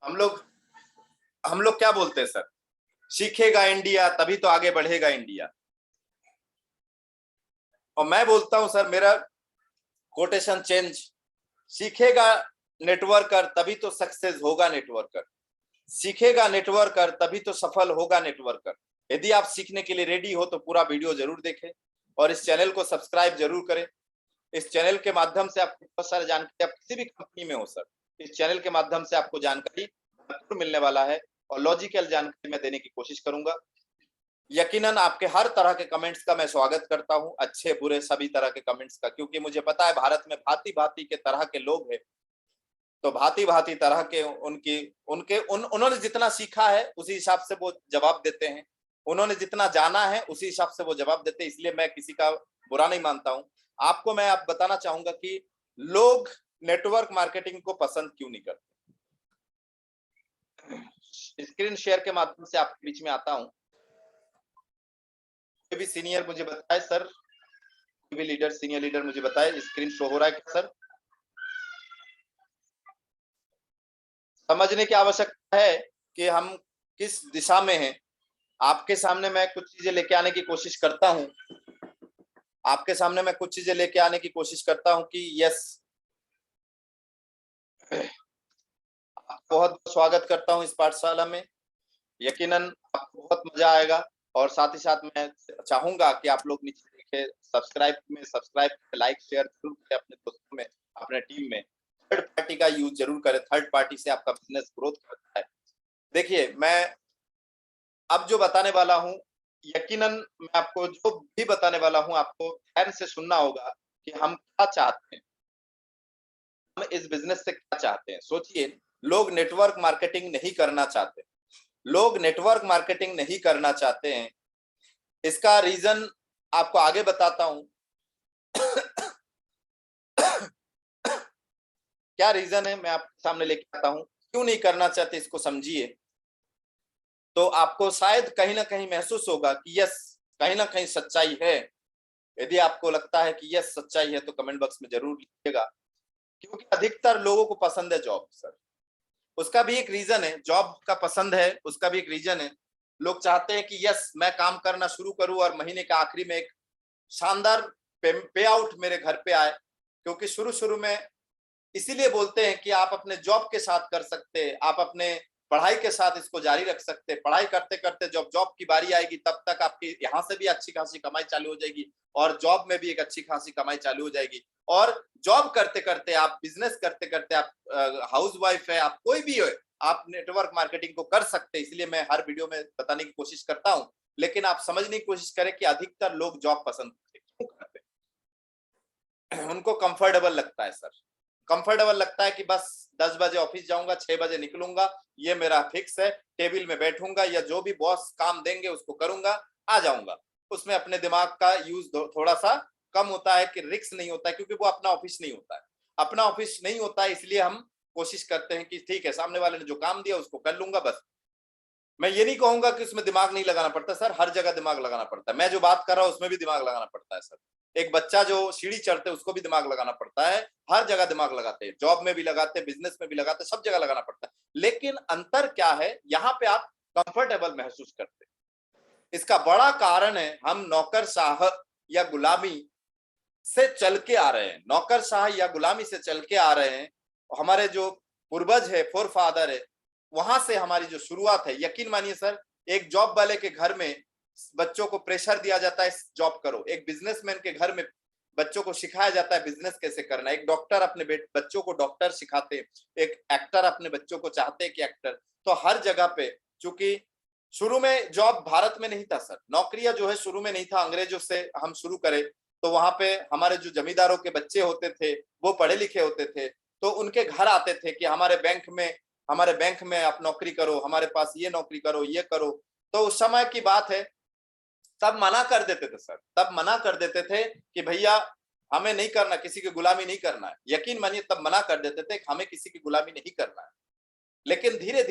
हम लोग हम लोग क्या बोलते हैं सर? सीखेगा इंडिया तभी तो आगे बढ़ेगा इंडिया। और मैं बोलता हूं सर, मेरा कोटेशन चेंज, सीखेगा नेटवर्कर तभी तो सक्सेस होगा नेटवर्कर, सीखेगा नेटवर्कर तभी तो सफल होगा नेटवर्कर। यदि आप सीखने के लिए रेडी हो तो पूरा वीडियो जरूर देखें और इस चैनल को सब्सक्राइब जरूर करें। इस चैनल के माध्यम से आपको बहुत सारी जानकारी, आप किसी भी कंपनी में हो सर, इस चैनल के माध्यम से आपको जानकारी भरपूर मिलने वाला है और लॉजिकल जानकारी मैं देने की कोशिश करूंगा। यकीनन आपके हर तरह के कमेंट्स का मैं स्वागत करता हूं, अच्छे बुरे सभी तरह के कमेंट्स का, क्योंकि मुझे पता है भारत में भांति भांति के तरह के लोग हैं। तो भांति भांति तरह के उन्होंने जितना सीखा है उसी हिसाब से वो जवाब देते हैं, उन्होंने जितना जाना है उसी हिसाब से वो जवाब देते हैं। इसलिए मैं किसी का बुरा नहीं मानता हूं। आपको मैं आप बताना चाहूंगा कि लोग नेटवर्क मार्केटिंग को पसंद क्यों नहीं करते। स्क्रीन शेयर के माध्यम से आपके बीच में आता हूं। कोई भी सीनियर मुझे बताए सर, कोई भी लीडर, सीनियर लीडर मुझे बताए स्क्रीन शो हो रहा है क्या सर? समझने की आवश्यकता है कि हम किस दिशा में हैं। आपके सामने मैं कुछ चीजें लेके आने की कोशिश करता हूं, आपके सामने मैं कुछ चीजें लेके आने की कोशिश करता हूं कि यस, बहुत स्वागत करता हूं इस पाठशाला में। यकीनन आपको बहुत मजा आएगा और साथ ही साथ मैं चाहूंगा कि आप लोग नीचे देखें, सब्सक्राइब करें, लाइक शेयर जरूर करें अपने दोस्तों में, अपने टीम में। थर्ड पार्टी का यूज जरूर करें, थर्ड पार्टी से आपका बिजनेस ग्रोथ करता है। देखिए, मैं अब जो बताने वाला हूं, यकीनन मैं आपको जो भी बताने वाला हूं आपको ध्यान से सुनना होगा कि हम क्या चाहते हैं, हम इस बिजनेस से क्या चाहते हैं। सोचिए, लोग नेटवर्क मार्केटिंग नहीं करना चाहते, लोग नेटवर्क मार्केटिंग नहीं करना चाहते हैं। इसका रीजन आपको आगे बताता हूं। क्या रीजन है मैं आपके सामने लेके आता हूं, क्यों नहीं करना चाहते इसको समझिए, तो आपको शायद कहीं ना कहीं महसूस होगा कि यस, कहीं ना कहीं सच्चाई है। यदि आपको लगता है कि यस सच्चाई है तो कमेंट बॉक्स में जरूर लिखिएगा। क्योंकि अधिकतर लोगों को पसंद है जॉब सर, उसका भी एक रीजन है, जॉब का पसंद है उसका भी एक रीजन है। लोग चाहते हैं कि यस, मैं काम करना शुरू करूं और महीने के आखिरी में एक शानदार पे आउट मेरे घर पे आए। क्योंकि शुरू शुरू में इसीलिए बोलते हैं कि आप अपने जॉब के साथ कर सकते हैं, आप अपने पढ़ाई के साथ इसको जारी रख सकते हैं। पढ़ाई करते करते जब जॉब की बारी आएगी तब तक आपकी यहाँ से भी अच्छी खासी कमाई चालू हो जाएगी और जॉब में भी एक अच्छी खासी कमाई चालू हो जाएगी। और जॉब करते करते आप, बिजनेस करते करते आप, हाउस वाइफ है आप, कोई भी हो, आप नेटवर्क मार्केटिंग को कर सकते हैं। इसलिए मैं हर वीडियो में बताने की कोशिश करता हूं। लेकिन आप समझने की कोशिश करें कि अधिकतर लोग जॉब पसंद करते हैं। क्यों करते हैं? उनको कंफर्टेबल लगता है सर, कंफर्टेबल लगता है कि बस 10 बजे ऑफिस जाऊंगा, 6 बजे निकलूंगा, ये मेरा फिक्स है, टेबल में बैठूंगा या जो भी बॉस काम देंगे उसको करूंगा, आ जाऊंगा। उसमें अपने दिमाग का यूज थोड़ा सा कम होता है, कि रिस्क नहीं होता है, क्योंकि वो अपना ऑफिस नहीं होता है, अपना ऑफिस नहीं होता है। इसलिए हम कोशिश करते हैं कि ठीक है, सामने वाले ने जो काम दिया उसको कर लूंगा बस। मैं ये नहीं कहूंगा कि उसमें दिमाग नहीं लगाना पड़ता सर, हर जगह दिमाग लगाना पड़ता है। मैं जो बात कर रहा हूं उसमें भी दिमाग लगाना पड़ता है सर। एक बच्चा जो सीढ़ी चढ़ते है उसको भी दिमाग लगाना पड़ता है, हर जगह दिमाग लगाते हैं, जॉब में भी लगाते हैं, बिजनेस में भी लगाते हैं, सब जगह लगाना पड़ता है। लेकिन अंतर क्या है, यहाँ पे आप कंफर्टेबल महसूस करते हैं। इसका बड़ा कारण है, हम नौकरशाह या गुलामी से चल के आ रहे हैं, नौकरशाह या गुलामी से चल के आ रहे हैं। हमारे जो पूर्वज है, फोर फादर है, वहां से हमारी जो शुरुआत है। यकीन मानिए सर, एक जॉब वाले के घर में बच्चों को प्रेशर दिया जाता है जॉब करो, एक बिजनेसमैन के घर में बच्चों को सिखाया जाता है बिजनेस कैसे करना, एक डॉक्टर अपने बच्चों को डॉक्टर सिखाते, एक एक्टर अपने बच्चों को चाहते हैं कि एक्टर। तो हर जगह पे, चूंकि शुरू में जॉब भारत में नहीं था सर, नौकरियां जो है शुरू में नहीं था, अंग्रेजों से हम शुरू करें तो वहां पे हमारे जो जमींदारों के बच्चे होते थे वो पढ़े लिखे होते थे, तो उनके घर आते थे कि हमारे बैंक में आप नौकरी करो, हमारे पास ये नौकरी करो, ये करो। तो उस समय की बात है, तब मना कर देते थे सर, तब मना कर देते थे कि भैया हमें नहीं करना, किसी की गुलामी नहीं करना है। यकीन मानिए तब मना कर देते थे कि हमें किसी की गुलामी नहीं करना है। लेकिन धीरे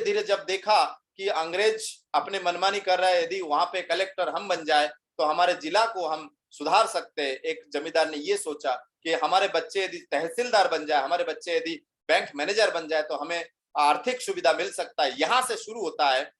धीरे जब देखा कि अंग्रेज अपने मनमानी कर रहा है, यदि वहां पे कलेक्टर हम बन जाए तो हमारे जिला को हम सुधार सकते हैं। एक जमींदार ने ये सोचा कि हमारे बच्चे यदि तहसीलदार बन जाए, हमारे बच्चे यदि बैंक मैनेजर बन जाए तो हमें आर्थिक सुविधा मिल सकता है, यहाँ से शुरू होता है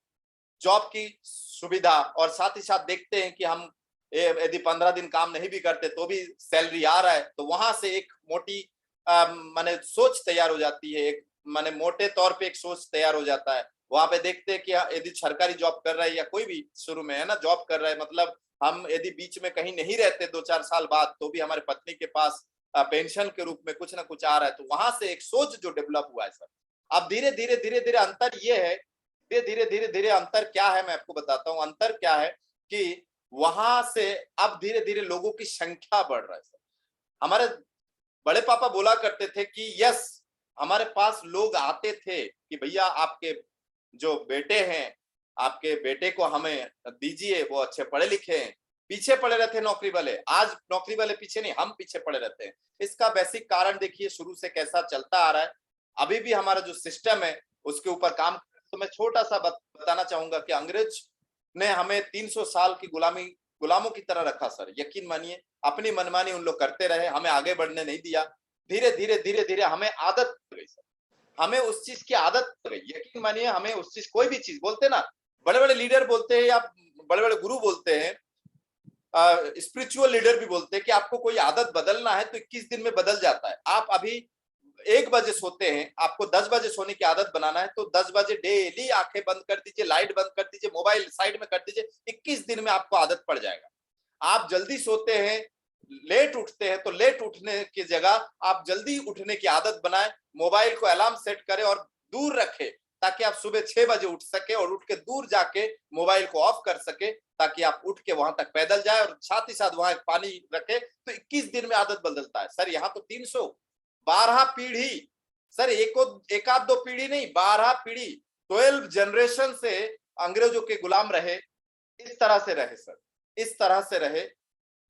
जॉब की सुविधा। और साथ ही साथ देखते हैं कि हम यदि 15 दिन काम नहीं भी करते तो भी सैलरी आ रहा है, तो वहां से एक मोटी माने सोच तैयार हो जाती है, एक माने मोटे तौर पे एक सोच तैयार हो जाता है। वहां पे देखते हैं कि यदि सरकारी जॉब कर रहा है या कोई भी शुरू में है ना जॉब कर रहा है, मतलब हम यदि बीच में कहीं नहीं रहते 2-4 साल बाद, तो भी हमारे पत्नी के पास पेंशन के रूप में कुछ ना कुछ आ रहा है, तो वहां से एक सोच जो डेवलप हुआ है सर। अब धीरे धीरे अंतर ये है, धीरे धीरे अंतर क्या है मैं आपको बताता हूँ। अंतर क्या है कि वहां से अब धीरे धीरे लोगों की संख्या बढ़ रहा है सर। हमारे बड़े पापा बोला करते थे कि यस, हमारे पास लोग आते थे कि भैया आपके जो बेटे हैं, आपके बेटे को हमें दीजिए, वो अच्छे पढ़े लिखे हैं। पीछे पड़े रहते नौकरी वाले, आज नौकरी वाले पीछे नहीं, हम पीछे पड़े रहते हैं। इसका बेसिक कारण देखिए शुरू से कैसा चलता आ रहा है। अभी भी हमारा जो सिस्टम है उसके ऊपर काम। तो मैं छोटा सा बताना चाहूंगा कि अंग्रेज ने हमें 300 साल की गुलामों की तरह रखा सर। यकीन मानिए अपनी मनमानी उन लोग करते रहे, हमें आगे बढ़ने नहीं दिया। धीरे धीरे हमें आदत पड़ गई सर, हमें उस चीज की आदत पड़ गई। यकीन मानिए हमें उस चीज, कोई भी चीज बोलते ना, बड़े बड़े लीडर बोलते हैं या बड़े बड़े गुरु बोलते हैं, स्पिरिचुअल लीडर भी बोलते हैं कि आपको कोई आदत बदलना है तो 21 दिन में बदल जाता है। आप अभी 1 बजे सोते हैं, आपको 10 बजे सोने की आदत बनाना है तो 10 बजे डेली आंखें बंद कर दीजिए, लाइट बंद कर दीजिए, मोबाइल साइड में कर दीजिए, 21 दिन में आपको आदत पड़ जाएगा। आप जल्दी सोते हैं, लेट उठते हैं, तो लेट उठने की जगह आप जल्दी उठने की आदत बनाएं। मोबाइल को अलार्म सेट करें और दूर रखें ताकि आप सुबह 6 बजे उठ सके और उठ के दूर जाके मोबाइल को ऑफ कर सके, ताकि आप उठ के वहां तक पैदल जाए और साथ ही साथ वहां पानी रखे, तो 21 दिन में आदत बदलता है सर। यहाँ तो 312 पीढ़ी सर, एक आध दो पीढ़ी नहीं, 12 पीढ़ी, 12 जनरेशन से अंग्रेजों के गुलाम रहे। इस तरह से रहे सर, इस तरह से रहे।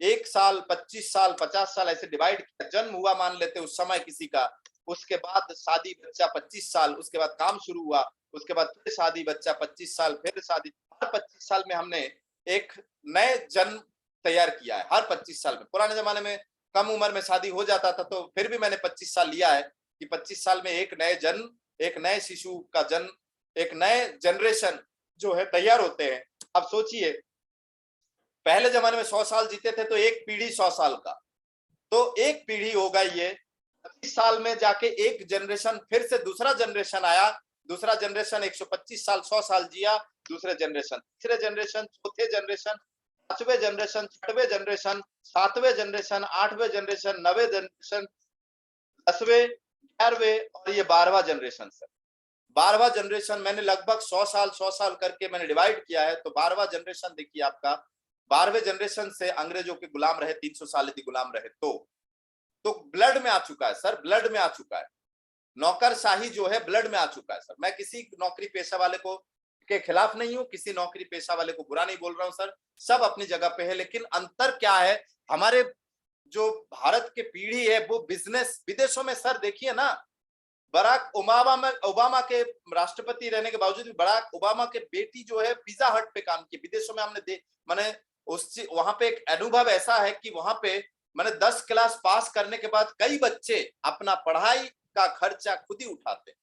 1 साल, 25 साल, 50 साल ऐसे डिवाइड किया। जन्म हुआ मान लेते उस समय किसी का, उसके बाद शादी बच्चा 25 साल, उसके बाद काम शुरू हुआ, उसके बाद फिर शादी बच्चा 25 साल, फिर शादी। हर 25 साल में हमने एक नए जन्म तैयार किया है, हर 25 साल में। पुराने जमाने में कम उम्र में शादी हो जाता था, तो फिर भी मैंने 25 साल लिया है कि 25 साल में एक नए जन्म, एक नए शिशु का जन्म, एक नए जनरेशन जो है तैयार होते हैं। अब सोचिए पहले जमाने में 100 साल जीते थे तो एक पीढ़ी 100 साल का, तो एक पीढ़ी होगा ये। 25 साल में जाके एक जनरेशन, फिर से दूसरा जनरेशन आया, दूसरा जनरेशन 125 साल, 100 साल जिया, दूसरे जनरेशन, तीसरे जनरेशन, चौथे जनरेशन, पांचवें जनरेशन, छठवें जनरेशन, सातवें जनरेशन, आठवें जनरेशन, नवे जनरेशन, 10वें, 11वें और ये 12वां जनरेशन सर। 12वां जनरेशन मैंने लगभग 100 साल करके मैंने डिवाइड किया है, तो 12वां जनरेशन देखिए आपका, 12वें जनरेशन से अंग्रेजों के गुलाम रहे, 300 साल यदि गुलाम रहे तो ब्लड में आ चुका है सर, ब्लड में आ चुका है। नौकरशाही जो है ब्लड में आ चुका है सर। मैं किसी नौकरी पेशा वाले को के खिलाफ नहीं हूं, किसी नौकरी पेशा वाले को बुरा नहीं बोल रहा हूं सर, सब अपनी जगह पे है। लेकिन अंतर क्या है, हमारे जो भारत के पीढ़ी है वो बिजनेस, विदेशों में सर देखिए ना, बराक ओबामा के राष्ट्रपति रहने के बावजूद भी बराक ओबामा के बेटी जो है पिज्जा हट पे काम की। विदेशों में हमने मैंने वहां पे एक अनुभव ऐसा है कि वहां पे मैंने 10 क्लास पास करने के बाद कई बच्चे अपना पढ़ाई का खर्चा खुद ही उठाते हैं।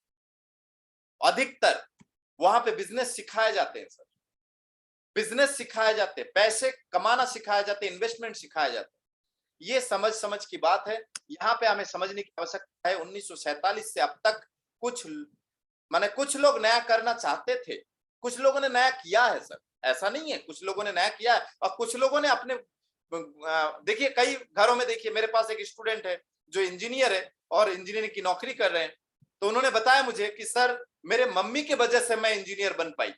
अधिकतर वहां पे बिजनेस सिखाए जाते हैं सर, बिजनेस सिखाए जाते हैं, पैसे कमाना सिखाया जाते हैं, इन्वेस्टमेंट सिखाया जाता है। ये समझ की बात है, यहाँ पे हमें समझने की आवश्यकता है। 1947 से अब तक कुछ लोग नया करना चाहते थे, कुछ लोगों ने नया किया है सर, ऐसा नहीं है, कुछ लोगों ने नया किया है और कुछ लोगों ने अपने देखिए कई घरों में, देखिए मेरे पास एक स्टूडेंट है जो इंजीनियर है और इंजीनियरिंग की नौकरी कर रहे हैं, तो उन्होंने बताया मुझे कि सर मेरे मम्मी की वजह से मैं इंजीनियर बन पाई,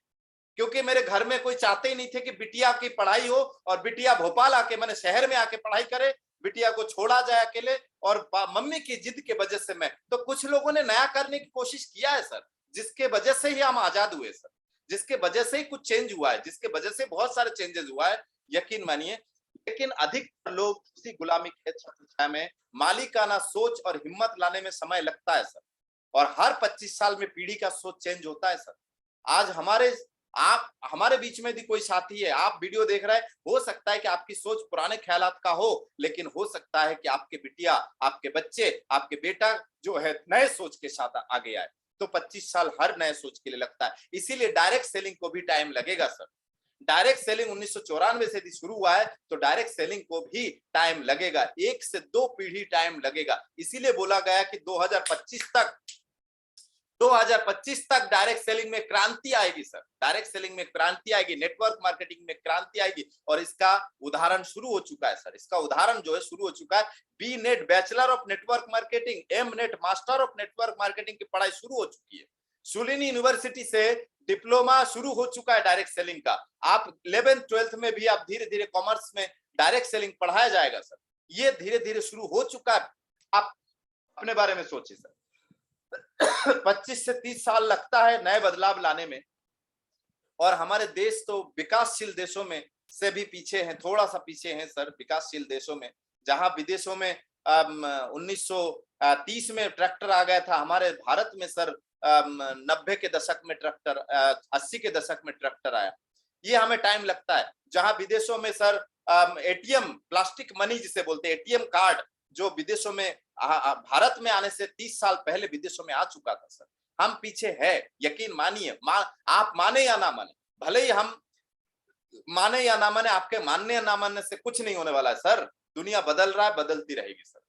क्योंकि मेरे घर में कोई चाहते ही नहीं थे कि बिटिया की पढ़ाई हो और बिटिया भोपाल आके, मैंने शहर में आके पढ़ाई करे, बिटिया को छोड़ा जाए अकेले, और मम्मी की जिद के वजह से मैं, तो कुछ लोगों ने नया करने की कोशिश किया है सर, जिसके वजह से ही हम आजाद हुए सर, जिसके वजह से ही कुछ चेंज हुआ है, जिसके वजह से बहुत सारे चेंजेस हुआ है, यकीन मानिए। लेकिन अधिकतर लोग उसी गुलामी के छत्र में मालिकाना सोच और हिम्मत लाने में समय लगता है सर, और हर 25 साल में पीढ़ी का सोच चेंज होता है सर। आज हमारे बीच में भी कोई साथी है, आप वीडियो देख रहे हैं, हो सकता है कि आपकी सोच पुराने ख्यालात का हो, लेकिन हो सकता है कि आपके बिटिया, आपके बच्चे, आपके बेटा जो है नए सोच के साथ आगे आए। तो 25 साल हर नए सोच के लिए लगता है। इसीलिए डायरेक्ट सेलिंग को भी टाइम लगेगा सर। डायरेक्ट सेलिंग 1994 से यदि शुरू हुआ है तो डायरेक्ट सेलिंग को भी टाइम लगेगा, 1 से 2 पीढ़ी टाइम लगेगा। इसीलिए बोला गया कि 2025 तक डायरेक्ट सेलिंग में क्रांति आएगी सर। डायरेक्ट सेलिंग में क्रांति आएगी, नेटवर्क मार्केटिंग में क्रांति आएगी, और इसका उदाहरण शुरू हो चुका है सर। इसका उदाहरण जो है शुरू हो चुका है। B net bachelor of network marketing, M net master of network marketing की पढ़ाई शुरू हो चुकी है। सुलिनी यूनिवर्सिटी से डिप्लोमा शुरू हो चुका है डायरेक्ट सेलिंग का। आप 11th 12th में भी आप धीरे धीरे कॉमर्स में डायरेक्ट सेलिंग पढ़ाया जाएगा सर। ये धीरे धीरे शुरू हो चुका है। आप अपने बारे में सोचिए सर, 25 से 30 साल लगता है नए बदलाव लाने में, और हमारे देश तो विकासशील देशों में से भी पीछे हैं, थोड़ा सा पीछे हैं सर विकासशील देशों में। जहां विदेशों में 1930 में ट्रैक्टर आ गया था, हमारे भारत में सर 90 के दशक में ट्रैक्टर, 80 के दशक में ट्रैक्टर आया। ये हमें टाइम लगता है। जहां विदेशों में सर एटीएम, प्लास्टिक मनी जिसे बोलते हैं, एटीएम कार्ड, जो विदेशों में भारत में आने से 30 साल पहले विदेशों में आ चुका था सर। हम पीछे है, यकीन मानिए। आप माने या ना माने, भले ही हम माने या ना माने, आपके मानने या ना मानने से कुछ नहीं होने वाला है सर। दुनिया बदल रहा है, बदलती रहेगी सर।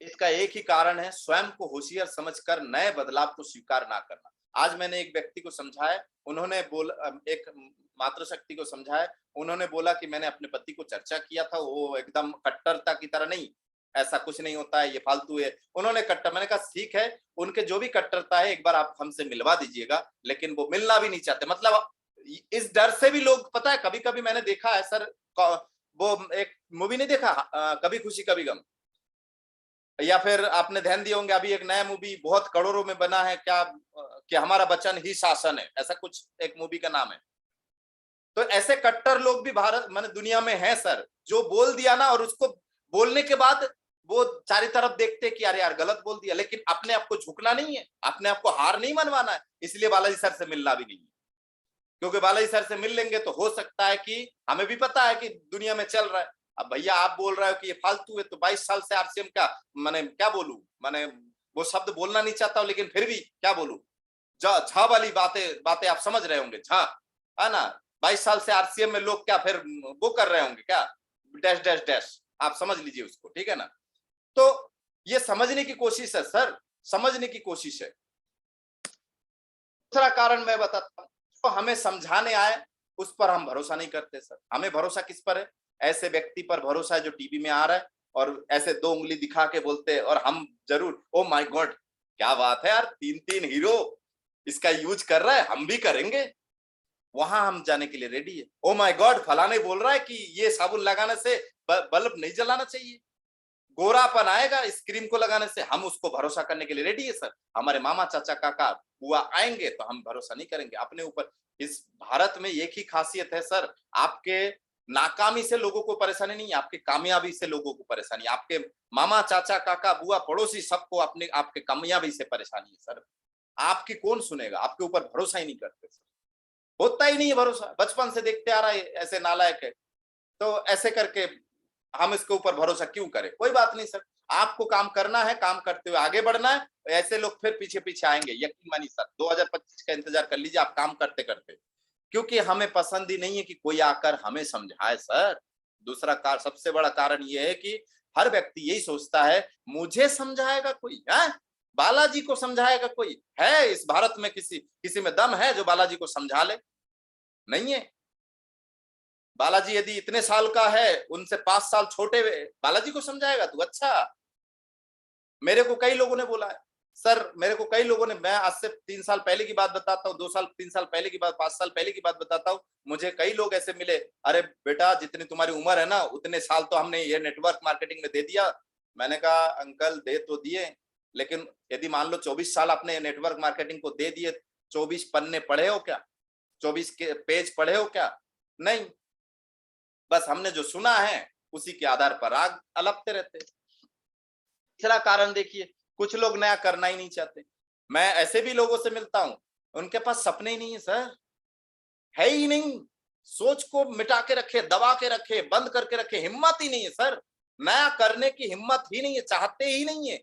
इसका एक ही कारण है, स्वयं को होशियार समझकर नए बदलाव को स्वीकार ना करना। आज मैंने एक व्यक्ति को समझाया, उन्होंने एक मातृशक्ति को समझाया, उन्होंने बोला कि मैंने अपने पति को चर्चा किया था, वो एकदम कट्टरता की तरह नहीं, ऐसा कुछ नहीं होता है, ये फालतू है। उन्होंने कट्टर, मैंने कहा ठीक है, उनके जो भी कट्टरता है एक बार आप हमसे मिलवा दीजिएगा, लेकिन वो मिलना भी नहीं चाहते। मतलब इस डर से भी लोग, पता है कभी कभी मैंने देखा है सर, वो एक मूवी नहीं देखा, कभी खुशी कभी गम, या फिर आपने ध्यान दिए होंगे अभी एक नया मूवी बहुत करोड़ों में बना है, क्या कि हमारा वचन ही शासन है, ऐसा कुछ एक मूवी का नाम है। तो ऐसे कट्टर लोग भी भारत माने दुनिया में हैं सर, जो बोल दिया ना, और उसको बोलने के बाद वो चारी तरफ देखते कि अरे यार गलत बोल दिया, लेकिन अपने आप को झुकना नहीं है, अपने आप को हार नहीं मनवाना है। इसलिए बालाजी सर से मिलना भी नहीं है, क्योंकि बालाजी सर से मिल लेंगे तो हो सकता है कि हमें भी पता है कि दुनिया में चल रहा है। अब भैया आप बोल रहे हो कि ये फालतू है, तो 22 साल से आरसीएम का मैंने क्या बोलूं, मैंने वो शब्द बोलना नहीं चाहता हूं, लेकिन फिर भी क्या बोलूं, झा वाली बातें आप समझ रहे होंगे, झा है ना। 22 साल से आरसीएम में लोग क्या फिर वो कर रहे होंगे क्या, डैश डैश डैश, आप समझ लीजिए उसको, ठीक है ना। तो ये समझने की कोशिश है सर, समझने की कोशिश है। दूसरा कारण मैं बताता हूं, जो हमें समझाने आए उस पर हम भरोसा नहीं करते सर। हमें भरोसा किस पर है? ऐसे व्यक्ति पर भरोसा है जो टीवी में आ रहा है और ऐसे 2 उंगली दिखा के बोलते हैं, और हम जरूर, ओ माय गॉड क्या बात है यार, 3-3 हीरो इसका यूज कर रहा है, हम भी करेंगे। वहां हम जाने के लिए रेडी है। ओ माय गॉड फलाने बोल रहा है कि ये साबुन लगाने से बल्ब नहीं जलाना चाहिए, गोरापन आएगा इस क्रीम को लगाने से, हम उसको भरोसा करने के लिए रेडी है सर। हमारे मामा चाचा काका बुआ आएंगे तो हम भरोसा नहीं करेंगे अपने ऊपर। इस भारत में एक ही खासियत है सर, आपके नाकामी से लोगों को परेशानी नहीं, आपकी कामयाबी से लोगों को परेशानी। आपके मामा चाचा काका बुआ पड़ोसी सबको अपने आपके कामयाबी से परेशानी है सर। आपकी कौन सुनेगा, आपके ऊपर भरोसा ही नहीं करते सर, होता ही नहीं है भरोसा। बचपन से देखते आ रहा है ऐसे नालायक है, तो ऐसे करके हम इसके ऊपर भरोसा क्यों करें? कोई बात नहीं सर, आपको काम करना है, काम करते हुए आगे बढ़ना है। ऐसे लोग फिर पीछे पीछे आएंगे, यकीन मानिए सर। 2025 का इंतजार कर लीजिए आप, काम करते करते, क्योंकि हमें पसंद ही नहीं है कि कोई आकर हमें समझाए सर। दूसरा सबसे बड़ा कारण यह है कि हर व्यक्ति यही सोचता है मुझे समझाएगा कोई, है बालाजी को समझाएगा कोई, है इस भारत में किसी में दम है जो बालाजी को समझा ले? नहीं है। बालाजी यदि इतने साल का है, उनसे 5 साल छोटे बालाजी को समझाएगा तू? अच्छा, मेरे को कई लोगों ने बोला है सर, मेरे को कई लोगों ने, मैं आज से 3 साल पहले की बात बताता हूँ, 2 साल 3 साल पहले की बात, 5 साल पहले की बात बताता हूँ। मुझे कई लोग ऐसे मिले, अरे बेटा जितनी तुम्हारी उम्र है ना उतने साल तो हमने ये नेटवर्क मार्केटिंग में दे दिया। मैंने कहा अंकल दे तो दिए, लेकिन यदि मान लो 24 साल आपने नेटवर्क मार्केटिंग को दे दिए, 24 पन्ने पढ़े हो क्या? 24 के पेज पढ़े हो क्या? नहीं, बस हमने जो सुना है उसी के आधार पर आग अलपते रहते। तीसरा कारण देखिए, कुछ लोग नया करना ही नहीं चाहते। मैं ऐसे भी लोगों से मिलता हूं, उनके पास सपने ही नहीं है सर, है ही नहीं। सोच को मिटा के रखे, दबा के रखे, बंद करके रखे, हिम्मत ही नहीं है सर, नया करने की हिम्मत ही नहीं है, चाहते ही नहीं है।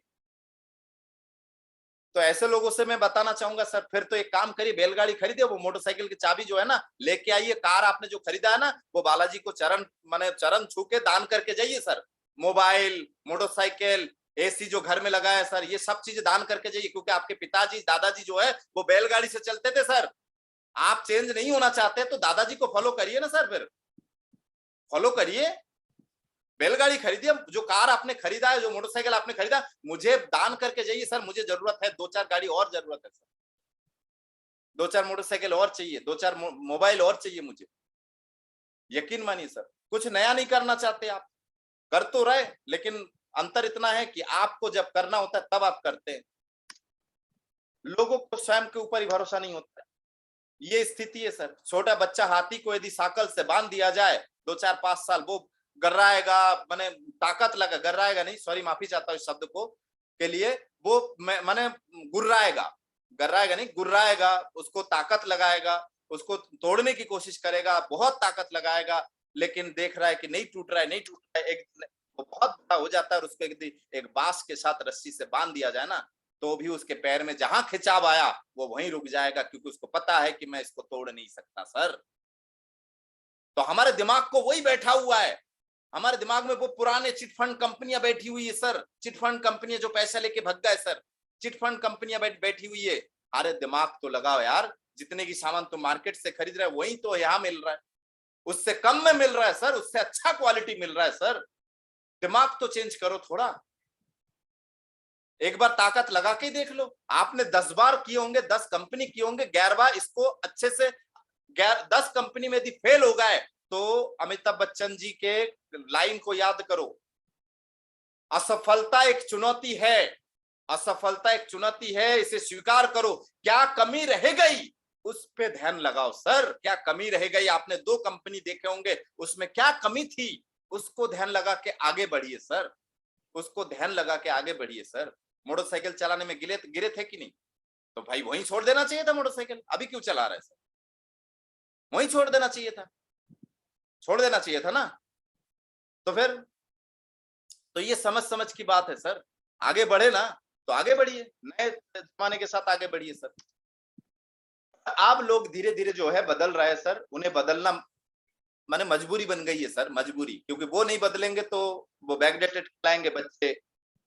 तो ऐसे लोगों से मैं बताना चाहूंगा सर, फिर तो एक काम करिए, बैलगाड़ी खरीदिए, वो मोटरसाइकिल की चाबी जो है ना लेके आइए, कार आपने जो खरीदा है ना वो बालाजी को चरण छू के दान करके जाइए सर। मोबाइल, मोटरसाइकिल, एसी जो घर में लगा है सर, ये सब चीजें दान करके जाइए, क्योंकि आपके पिताजी दादाजी जो है वो बैलगाड़ी से चलते थे सर। आप चेंज नहीं होना चाहते तो दादाजी को फॉलो करिए ना सर, फिर फॉलो करिए, बैलगाड़ी खरीदिए, जो कार आपने खरीदा है, जो मोटरसाइकिल आपने खरीदा, मुझे दान करके जाइए सर, मुझे जरूरत है, 2-4 गाड़ी और जरूरत है सर, 2-4 मोटरसाइकिल और चाहिए, 2-4 मोबाइल और चाहिए मुझे। यकीन मानिए सर, कुछ नया नहीं करना चाहते आप, कर तो रहे, लेकिन अंतर इतना है कि आपको जब करना होता है तब आप करते हैं, लोगों को स्वयं के ऊपर ही भरोसा नहीं होता है। ये स्थिति है सर। छोटा बच्चा हाथी को यदि साकल से बांध दिया जाए 2-4-5 साल, वो गर्राएगा, माने ताकत लगा, गर्राएगा नहीं, सॉरी माफी चाहता हूँ इस शब्द को के लिए, वो माने गुर्राएगा, गर्राएगा नहीं, गुर्राएगा, उसको ताकत लगाएगा, उसको तोड़ने की कोशिश करेगा, बहुत ताकत लगाएगा, लेकिन देख रहा है कि नहीं टूट रहा है, नहीं टूट रहा है, एक वो बहुत बड़ा हो जाता है, और उसको एक बांस के साथ रस्सी से बांध दिया जाए ना, तो भी उसके पैर में जहां खिंचाव आया वो वहीं रुक जाएगा, क्योंकि उसको पता है कि मैं इसको तोड़ नहीं सकता सर। तो हमारे दिमाग को वही बैठा हुआ है, हमारे दिमाग में वो पुराने चिटफंड कंपनियां बैठी हुई है सर, चिटफंड कंपनियां जो पैसा लेके भग गए सर, चिटफंड कंपनियां बैठी हुई है। अरे दिमाग तो लगाओ यार, जितने की सामान तो मार्केट से खरीद रहे हैं वही तो यहाँ मिल रहा है, उससे कम में मिल रहा है सर, उससे अच्छा क्वालिटी मिल रहा है सर। दिमाग तो चेंज करो थोड़ा, एक बार ताकत लगा के देख लो। आपने 10 बार किए होंगे, 10 कंपनी किए होंगे, 11 बार इसको अच्छे से 10 कंपनी में यदि फेल हो गए तो अमिताभ बच्चन जी के लाइन को याद करो, असफलता एक चुनौती है, असफलता एक चुनौती है, इसे स्वीकार करो। क्या कमी रह गई उस पे ध्यान लगाओ सर, क्या कमी रह गई, आपने 2 कंपनी देखे होंगे, उसमें क्या कमी थी, उसको ध्यान लगा के आगे बढ़िए सर, उसको ध्यान लगा के आगे बढ़िए सर। मोटरसाइकिल चलाने में गिरे थे कि नहीं, तो भाई वहीं छोड़ देना चाहिए था मोटरसाइकिल, अभी क्यों चला रहे सर, वहीं छोड़ देना चाहिए था, छोड़ देना चाहिए था ना। तो फिर तो ये समझ समझ की बात है सर, आगे बढ़े ना तो आगे बढ़िए, नए जमाने के साथ आगे बढ़िए सर। आप लोग धीरे धीरे जो है बदल रहे हैं सर, उन्हें बदलना माने मजबूरी बन गई है सर, मजबूरी, क्योंकि वो नहीं बदलेंगे तो वो बैकडेटेड लाएंगे बच्चे,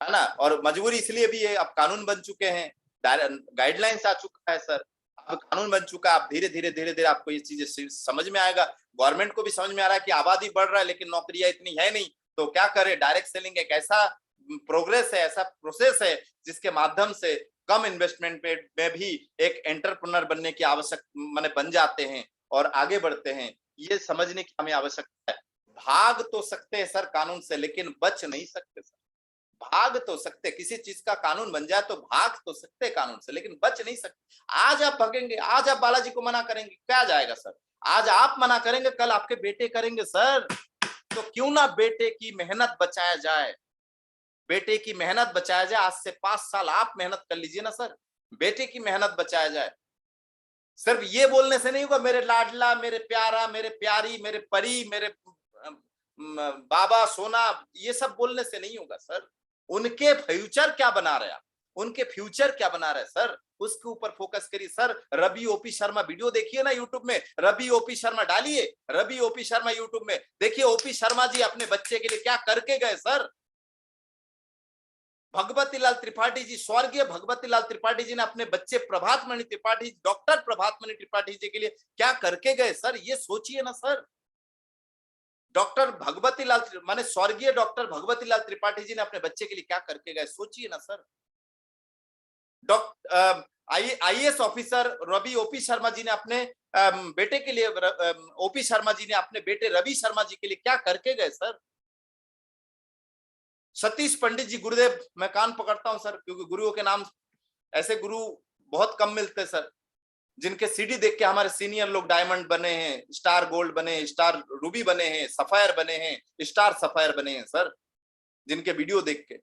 है ना। और मजबूरी इसलिए भी है, अब कानून बन चुके हैं, गाइडलाइंस आ चुका है सर, अब कानून बन चुका है, आप धीरे धीरे आपको ये चीजें समझ में आएगा। गवर्नमेंट को भी समझ में आ रहा है कि आबादी बढ़ रहा है लेकिन नौकरियां इतनी है नहीं, तो क्या करे, डायरेक्ट सेलिंग एक ऐसा प्रोग्रेस है, ऐसा प्रोसेस है जिसके माध्यम से कम इन्वेस्टमेंट में भी एक एंटरप्रेन्योर बनने की आवश्यक माने बन जाते हैं और आगे बढ़ते हैं, ये समझने की हमें आवश्यकता है। भाग तो सकते हैं सर कानून से, लेकिन बच नहीं सकते सर। भाग तो सकते, किसी चीज का कानून बन जाए तो भाग तो सकते कानून से, लेकिन बच नहीं सकते। आज आप भागेंगे, आज आप बालाजी को मना करेंगे, क्या जाएगा सर, आज आप मना करेंगे कल आपके बेटे करेंगे सर। तो क्यों ना बेटे की मेहनत बचाया जाए, बेटे की मेहनत बचाया जाए, आज से 5 साल आप मेहनत कर लीजिए ना सर, बेटे की मेहनत बचाया जाए। सिर्फ ये बोलने से नहीं होगा मेरे लाडला, मेरे प्यारा, मेरे प्यारी, मेरे परी, मेरे बाबा सोना, ये सब बोलने से नहीं होगा सर। उनके फ्यूचर क्या बना रहे आप, उनके फ्यूचर क्या बना रहे सर, उसके ऊपर फोकस करिए sir. Ravi OP Sharma video देखिए ना यूट्यूब में, रवि ओपी शर्मा डालिए, रवि ओपी शर्मा यूट्यूब में देखिए, ओपी शर्मा जी अपने बच्चे के लिए क्या करके गए सर। भगवती लाल त्रिपाठी जी, स्वर्गीय भगवती लाल त्रिपाठी जी ने अपने बच्चे प्रभात मणि त्रिपाठी, डॉक्टर प्रभात मणि त्रिपाठी जी के लिए क्या करके गए सर, ये सोचिए ना सर। डॉक्टर भगवती लाल माने स्वर्गीय डॉक्टर भगवती लाल त्रिपाठी जी ने अपने बच्चे के लिए क्या करके गए, सोचिए ना sir. Doctor IAS officer Ravi OP Sharma ji ने अपने बेटे के लिए, ओपी शर्मा जी ने अपने बेटे रवि शर्मा जी के लिए क्या करके गए सर। सतीश पंडित जी, गुरुदेव, मैं कान पकड़ता हूं सर, क्योंकि गुरुओं के नाम, ऐसे गुरु बहुत कम मिलते सर, जिनके सीडी देख के हमारे सीनियर लोग डायमंड बने हैं, स्टार गोल्ड बने हैं, स्टार रूबी बने हैं, सफायर बने हैं, स्टार सफायर बने हैं सर, जिनके वीडियो देख के।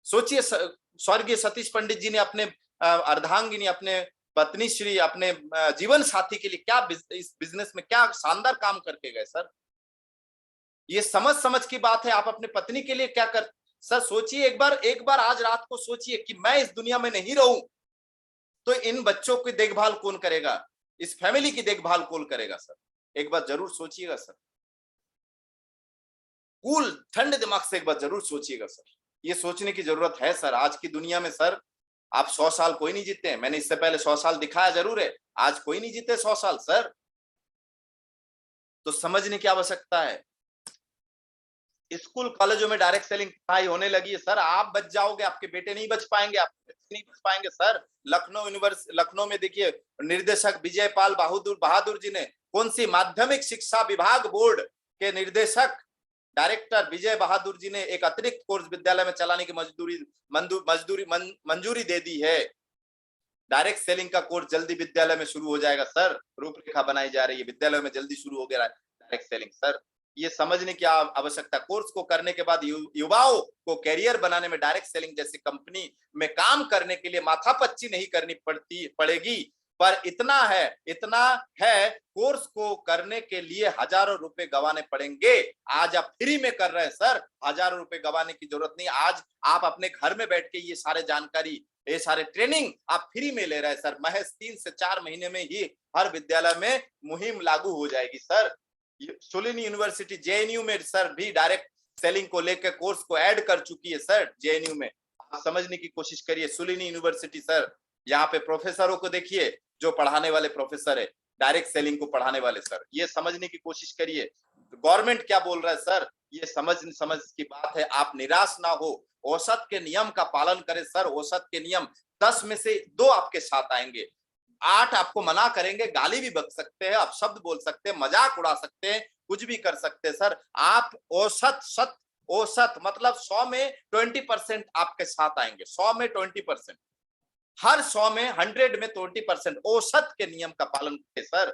सोचिए स्वर्गीय सतीश पंडित जी ने अपने अर्धांगिनी, अपने पत्नी श्री, अपने जीवन साथी के लिए क्या इस बिजनेस में क्या शानदार काम करके गए सर। ये समझ समझ की बात है, आप अपने पत्नी के लिए क्या कर सर, सोचिए एक बार आज रात को सोचिए कि मैं इस दुनिया में नहीं रहूं तो इन बच्चों की देखभाल कौन करेगा, इस फैमिली की देखभाल कौन करेगा सर? एक बार जरूर सोचिएगा सर, कूल ठंडे दिमाग से एक बार जरूर सोचिएगा सर। ये सोचने की जरूरत है सर। आज की दुनिया में सर आप 100 साल कोई नहीं जीते हैं। मैंने इससे पहले 100 साल दिखाया जरूर है, आज कोई नहीं जीते 100 साल सर। तो समझने की आवश्यकता है। स्कूल कॉलेजों में डायरेक्ट सेलिंग पढ़ाई होने लगी है सर, आप बच जाओगे, आपके बेटे नहीं बच पाएंगे, आपके बच्चे नहीं बच पाएंगे सर। लखनऊ में देखिए निर्देशक विजय पाल बहादुर जी ने कौन सी माध्यमिक शिक्षा विभाग बोर्ड के निर्देशक डायरेक्टर विजय बहादुर जी ने एक अतिरिक्त कोर्स विद्यालय में चलाने की मंजूरी दे दी है। डायरेक्ट सेलिंग का कोर्स जल्दी विद्यालय में शुरू हो जाएगा सर, रूपरेखा बनाई जा रही है, विद्यालय में जल्दी शुरू हो गया डायरेक्ट सेलिंग सर। ये समझने की आवश्यकता। कोर्स को करने के बाद युवाओं को कैरियर बनाने में डायरेक्ट सेलिंग जैसी कंपनी में काम करने के लिए माथापच्ची नहीं करनी पड़ेगी। पर इतना है कोर्स को करने के लिए हजारों रुपए गंवाने पड़ेंगे। आज आप फ्री में कर रहे हैं सर, हजारों रुपए गंवाने की जरूरत नहीं। आज आप अपने घर में बैठ के ये सारे जानकारी, ये सारे ट्रेनिंग आप फ्री में ले रहे हैं सर। महज 3 से 4 महीने में ही हर विद्यालय में मुहिम लागू हो जाएगी सर। सुलिनी यूनिवर्सिटी जेएनयू में सर भी डायरेक्ट सेलिंग को लेकर कोर्स को ऐड कर चुकी है सर। जेएनयू में आप समझने की कोशिश करिए। सुलिनी यूनिवर्सिटी सर, यहाँ पे प्रोफेसरों को देखिए, जो पढ़ाने वाले प्रोफेसर है डायरेक्ट सेलिंग को पढ़ाने वाले सर, ये समझने की कोशिश करिए। गवर्नमेंट क्या बोल रहा है सर, ये समझ की बात है। आप निराश ना हो, औसत के नियम का पालन करें सर। औसत के नियम 10 में से 2 आपके साथ आएंगे, 8 आपको मना करेंगे, गाली भी बक सकते हैं, आप शब्द बोल सकते हैं, मजाक उड़ा सकते हैं, कुछ भी कर सकते हैं सर। आप औसत मतलब 100 में 20% आपके साथ आएंगे, 100 में 20%, हर 100 में 100 में 20% औसत के नियम का पालन करें सर।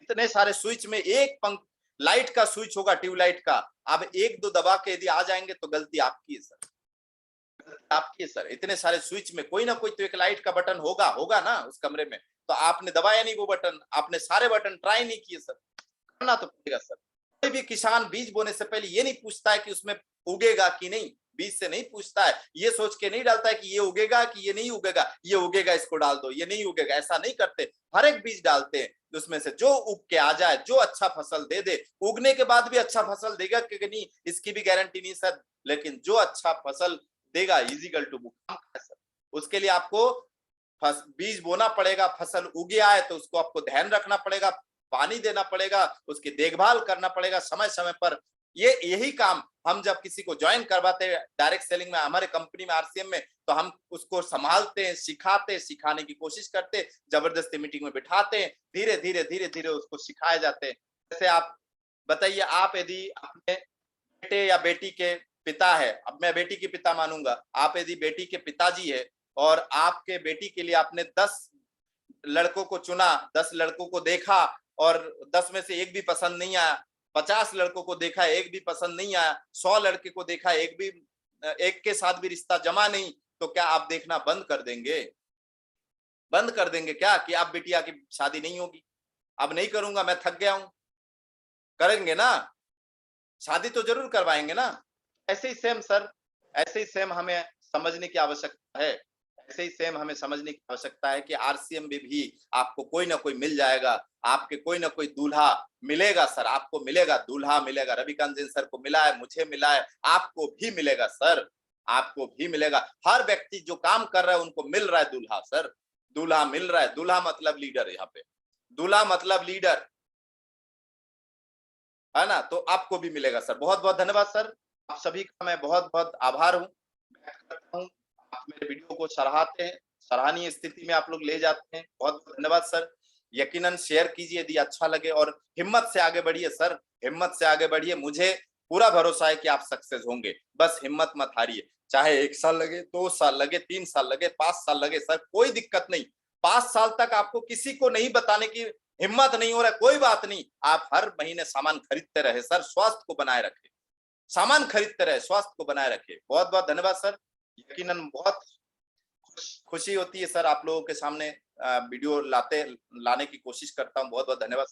इतने सारे स्विच में एक लाइट का स्विच होगा, ट्यूबलाइट का, आप 1-2 दबा के यदि आ जाएंगे तो गलती आपकी है सर, आपकी है सर। इतने सारे स्विच में कोई ना कोई तो एक लाइट का बटन होगा ना उस कमरे में, तो आपने दबाया नहीं वो बटन, आपने सारे बटन ट्राई नहीं किए सर। करना तो पड़ेगा सर। कोई भी किसान बीज बोने से पहले ये नहीं पूछता है कि उसमें उगेगा कि नहीं, बीज से नहीं पूछता है, ये सोच के नहीं डालता है कि ये उगेगा कि ये नहीं उगेगा, ये उगेगा इसको डाल दो, ये नहीं उगेगा, ऐसा नहीं करते। हर एक बीज डालते हैं, उसमें से जो उग के आ जाए, जो अच्छा फसल दे दे। उगने के बाद भी अच्छा फसल देगा कि नहीं, इसकी भी गारंटी नहीं सर, लेकिन जो अच्छा फसल देगा इजिकल टू बुक। उसके लिए आपको बीज बोना पड़ेगा, फसल उगे आए तो उसको आपको ध्यान रखना पड़ेगा, पानी देना पड़ेगा, उसकी देखभाल करना पड़ेगा समय समय पर। यही काम हम जब किसी को ज्वाइन करवाते हैं डायरेक्ट सेलिंग में, हमारे कंपनी में आरसीएम में, तो हम उसको संभालते हैं, सिखाने की कोशिश करते हैं, जबरदस्ती मीटिंग में बिठाते हैं, धीरे धीरे उसको सिखाए जाते हैं। जैसे आप बताइए, आप यदि अपने बेटे या बेटी के पिता है, अब मैं बेटी के पिता मानूंगा, आप यदि बेटी के पिताजी है और आपके बेटी के लिए आपने 10 लड़कों को चुना, 10 लड़कों को देखा और 10 में से एक भी पसंद नहीं आया, 50 लड़कों को देखा, एक भी पसंद नहीं आया, 100 लड़के को देखा, एक के साथ भी रिश्ता जमा नहीं, तो क्या आप देखना बंद कर देंगे? बंद कर देंगे क्या कि आप बिटिया की शादी नहीं होगी, अब नहीं करूंगा, मैं थक गया हूं? करेंगे ना, शादी तो जरूर करवाएंगे ना। ऐसे ही सेम सर, ऐसे ही सेम हमें समझने की आवश्यकता है, ऐसे ही सेम हमें समझने की आवश्यकता है कि आरसीएम में भी आपको कोई ना कोई मिल जाएगा, आपके कोई ना कोई दूल्हा मिलेगा सर, आपको मिलेगा, दूल्हा मिलेगा। रविकांत जैन सर को मिला है, मुझे मिला है, आपको भी मिलेगा सर, आपको भी मिलेगा। हर व्यक्ति जो काम कर रहा है उनको मिल रहा है दूल्हा सर, दूल्हा मिल रहा है। दूल्हा मतलब लीडर, यहाँ पे दूल्हा मतलब लीडर है ना, तो आपको भी मिलेगा सर। बहुत बहुत धन्यवाद सर, आप सभी का मैं बहुत बहुत आभार हूँ, आप मेरे वीडियो को सराहते हैं, सराहनीय स्थिति में आप लोग ले जाते हैं, बहुत बहुत धन्यवाद सर। यकीनन शेयर कीजिए यदि अच्छा लगे और हिम्मत से आगे बढ़िए सर, हिम्मत से आगे बढ़िए। मुझे पूरा भरोसा है कि आप सक्सेस होंगे, बस हिम्मत मत हारिए। चाहे 1 साल लगे, 2 साल लगे, 3 साल लगे, 5 साल लगे सर, कोई दिक्कत नहीं। 5 साल तक आपको किसी को नहीं बताने की हिम्मत नहीं हो रहा है, कोई बात नहीं, आप हर महीने सामान खरीदते रहे सर, स्वास्थ्य को बनाए रखे, सामान खरीदते रहे, स्वास्थ्य को बनाए रखे। बहुत बहुत धन्यवाद सर। यकीनन बहुत खुशी होती है सर, आप लोगों के सामने वीडियो लाने की कोशिश करता हूँ। बहुत बहुत धन्यवाद।